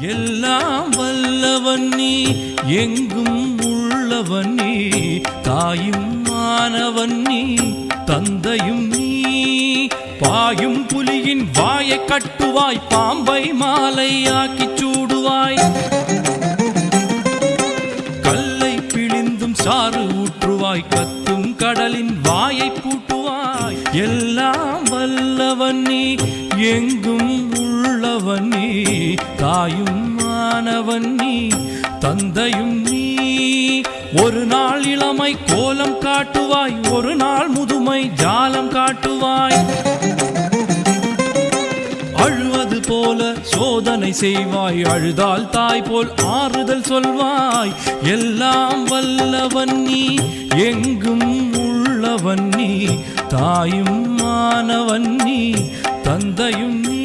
எல்லாம் வல்லவன் நீ, எங்கும் உள்ளவன் நீ, தாயும் மானவன் நீ, தந்தையும் நீ. பாயும் புலியின் வாயை கட்டுவாய், பாம்பை மாலையாக்கி சூடுவாய். கல்லை பிழிந்தும் சாறு ஊற்றுவாய், கத்தும் கடலின் வாயை பூட்டுவாய். எல்லாம் வல்லவன் நீ, எங்கும் உள்ளவன் நீ, தாயும் மானவன் நீ, தந்தையும் நீ. ஒரு நாள் இளமை கோலம் காட்டுவாய், ஒரு நாள் முதுமை ஜாலம் காட்டுவாய். அழுவது போல சோதனை செய்வாய், அழுதால் தாய் போல் ஆறுதல் சொல்வாய். எல்லாம் வல்லவன் நீ, எங்கும் உள்ளவன் நீ, தாயும் மானவன் நீ, தந்தையும் நீ.